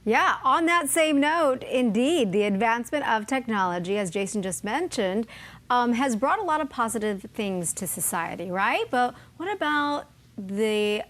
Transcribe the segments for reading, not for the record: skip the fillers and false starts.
Yeah, on that same note, indeed, the advancement of technology, as Jason just mentioned, has brought a lot of positive things to society, right? But what about that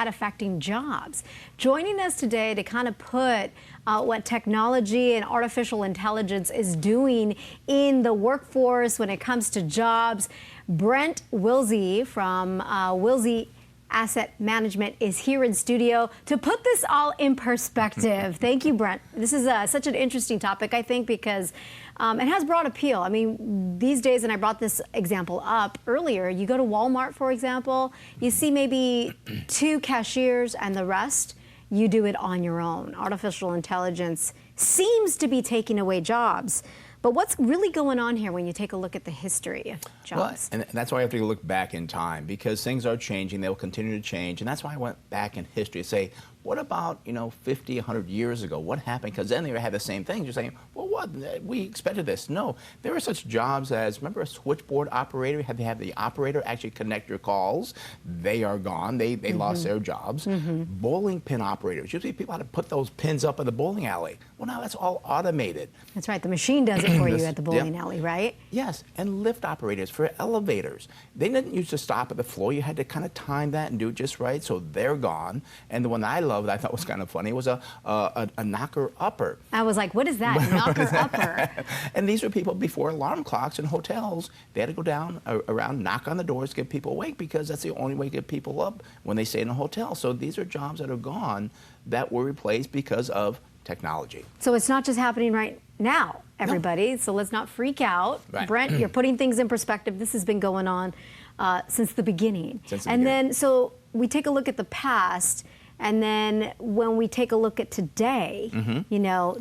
affecting jobs? Joining us today to kind of put what technology and artificial intelligence is doing in the workforce when it comes to jobs, Brent Wilsey from Wilsey Asset Management is here in studio to put this all in perspective. Thank you, Brent. This is such an interesting topic, I think, because it has broad appeal. I mean, these days, and I brought this example up earlier, you go to Walmart, for example, you see maybe 2 cashiers and the rest, you do it on your own. Artificial intelligence seems to be taking away jobs. But what's really going on here when you take a look at the history of jobs? Well, and that's why I have to look back in time, because things are changing, they will continue to change, and that's why I went back in history to say, what about, 50, 100 years ago? What happened? Because then they had the same thing. You're saying, well, what? We expected this. No, there are such jobs as, remember a switchboard operator? You had to have the operator actually connect your calls. They are gone. They lost their jobs. Bowling pin operators. Usually people had to put those pins up in the bowling alley. Well, now that's all automated. That's right. The machine does it for you at the bowling alley, right? Yes, and lift operators for elevators. They didn't used to stop at the floor. You had to kind of time that and do it just right, so they're gone. And the one I loved, I thought was kind of funny, was a knocker-upper. I was like, what is that, knocker-upper? And these were people before alarm clocks in hotels. They had to go down around, knock on the doors, get people awake, because that's the only way to get people up when they stay in a hotel. So these are jobs that are gone that were replaced because of technology. So it's not just happening right now, everybody. No. So let's not freak out. Right. Brent, you're putting things in perspective. This has been going on since the beginning. Then, so we take a look at the past, and then when we take a look at today,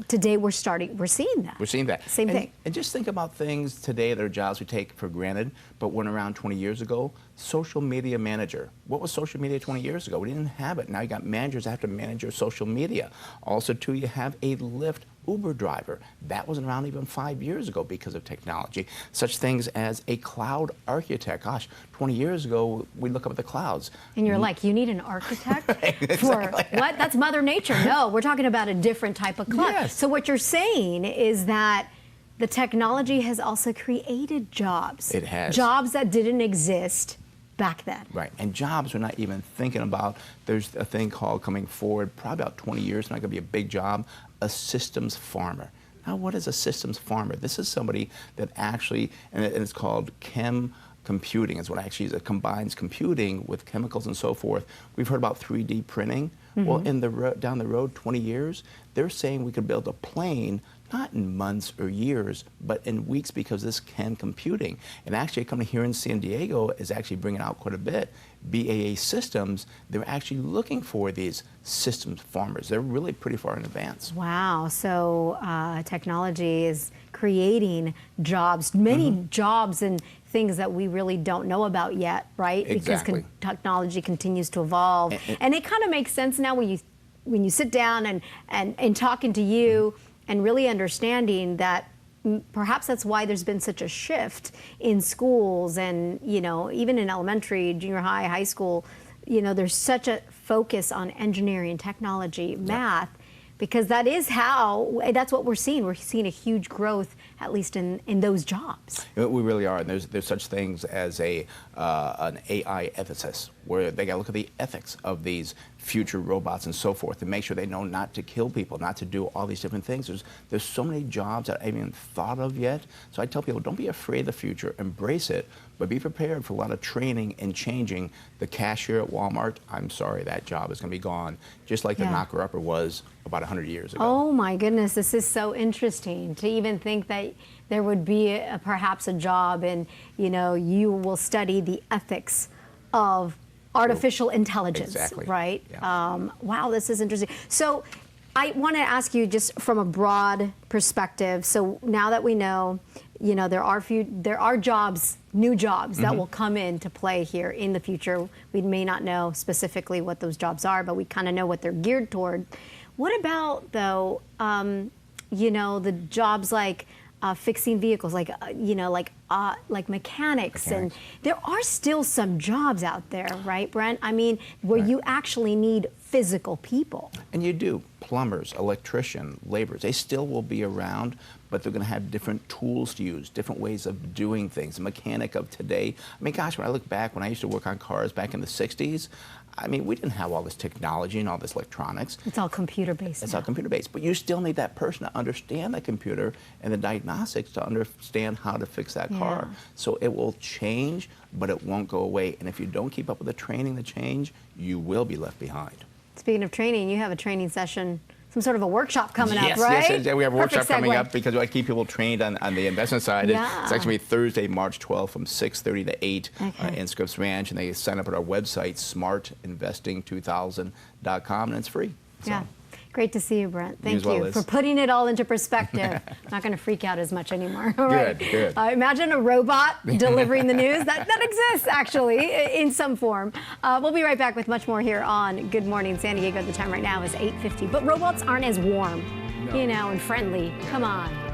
today we're seeing that. We're seeing that. Same thing. And just think about things today that are jobs we take for granted, but went around 20 years ago. Social media manager. What was social media 20 years ago? We didn't have it. Now you got managers that have to manage your social media. Also, too, you have a Lyft Uber driver. That wasn't around even 5 years ago because of technology. Such things as a cloud architect. Gosh, 20 years ago, we look up at the clouds. And you're like, you need an architect? For what? That's Mother Nature. No, we're talking about a different type of cloud. Yes. So what you're saying is that the technology has also created jobs. It has. Jobs that didn't exist back then. Right, and jobs we're not even thinking about. There's a thing called coming forward, probably about 20 years, not going to be a big job, a systems farmer. Now, what is a systems farmer? This is somebody that actually, and it's called chem computing, is what actually is. It combines computing with chemicals and so forth. We've heard about 3D printing. Well, down the road, 20 years, they're saying we could build a plane not in months or years, but in weeks, because this chem computing. And actually, a company here in San Diego is actually bringing out quite a bit. BAA Systems, they're actually looking for these systems farmers. They're really pretty far in advance. Wow, so technology is creating jobs, many jobs and things that we really don't know about yet, right? Exactly. Because technology continues to evolve. And it kind of makes sense now when you sit down and talking to you, and really understanding that perhaps that's why there's been such a shift in schools and, even in elementary, junior high, high school, there's such a focus on engineering, technology, math, because that's what we're seeing. We're seeing a huge growth, at least in those jobs. We really are. And there's such things as an AI ethicist, where they got to look at the ethics of these future robots and so forth, and make sure they know not to kill people, not to do all these different things. There's so many jobs that I haven't even thought of yet. So I tell people, don't be afraid of the future, embrace it, but be prepared for a lot of training and changing. The cashier at Walmart, I'm sorry, that job is going to be gone, just like the knocker-upper was about 100 years ago. Oh my goodness, this is so interesting to even think that there would be perhaps a job, and you will study the ethics of artificial intelligence, right? Yeah. Wow, this is interesting. So I want to ask you, just from a broad perspective, so now that we know, there are jobs, new jobs that will come into play here in the future. We may not know specifically what those jobs are, but we kind of know what they're geared toward. What about, though, the jobs like fixing vehicles, like mechanics, and there are still some jobs out there, right, Brent? I mean, where you actually need physical people. And you do. Plumbers, electrician, laborers, they still will be around, but they're going to have different tools to use, different ways of doing things. The mechanic of today, I mean, gosh, when I look back, when I used to work on cars back in the 60s, I mean, we didn't have all this technology and all this electronics. It's all computer-based. It's all computer-based. But you still need that person to understand the computer and the diagnostics to understand how to fix that car. So it will change, but it won't go away. And if you don't keep up with the training, the change, you will be left behind. Speaking of training, you have a training session, some sort of a workshop coming up, Yes, right? yes, we have a Perfect workshop coming segue. up because I keep people trained on the investment side. Yeah. It's actually Thursday, March 12th from 6:30 to 8 Okay. in Scripps Ranch, and they sign up at our website, smartinvesting2000.com, and it's free. So. Yeah. Great to see you, Brent. Thank as well, you Liz. for putting it all into perspective. Not going to freak out as much anymore. All right. Good. Imagine a robot delivering the news. That exists, actually, in some form. We'll be right back with much more here on Good Morning San Diego. The time right now is 8:50. But robots aren't as warm, and friendly. Come on.